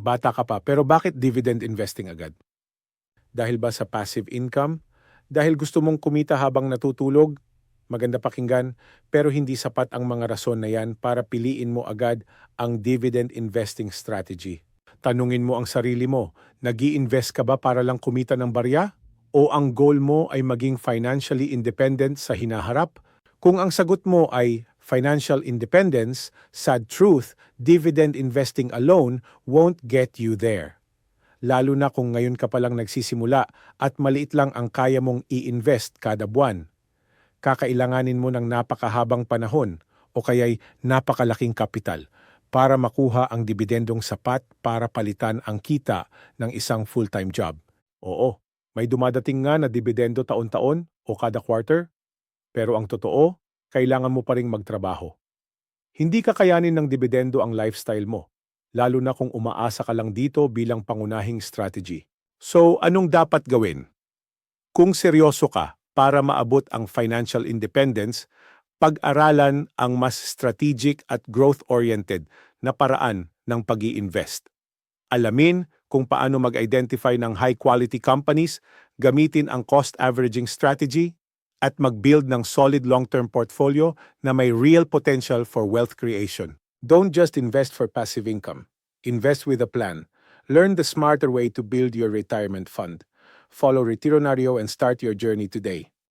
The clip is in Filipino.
Bata ka pa, pero bakit dividend investing agad? Dahil ba sa passive income? Dahil gusto mong kumita habang natutulog? Maganda pakinggan, pero hindi sapat ang mga rason na yan para piliin mo agad ang dividend investing strategy. Tanungin mo ang sarili mo, nag-i-invest ka ba para lang kumita ng barya? O ang goal mo ay maging financially independent sa hinaharap? Kung ang sagot mo ay financial independence, sad truth, dividend investing alone won't get you there. Lalo na kung ngayon ka palang nagsisimula at maliit lang ang kaya mong i-invest kada buwan. Kakailanganin mo ng napakahabang panahon o kaya'y napakalaking kapital para makuha ang dibidendong sapat para palitan ang kita ng isang full-time job. Oo, may dumadating nga na dibidendo taon-taon o kada quarter, pero ang totoo, kailangan mo pa ring magtrabaho. Hindi kakayanin ng dibidendo ang lifestyle mo, lalo na kung umaasa ka lang dito bilang pangunahing strategy. So, anong dapat gawin? Kung seryoso ka para maabot ang financial independence, pag-aralan ang mas strategic at growth-oriented na paraan ng pag-i-invest. Alamin kung paano mag-identify ng high-quality companies, gamitin ang cost averaging strategy, at mag-build ng solid long-term portfolio na may real potential for wealth creation. Don't just invest for passive income. Invest with a plan. Learn the smarter way to build your retirement fund. Follow Retironario and start your journey today.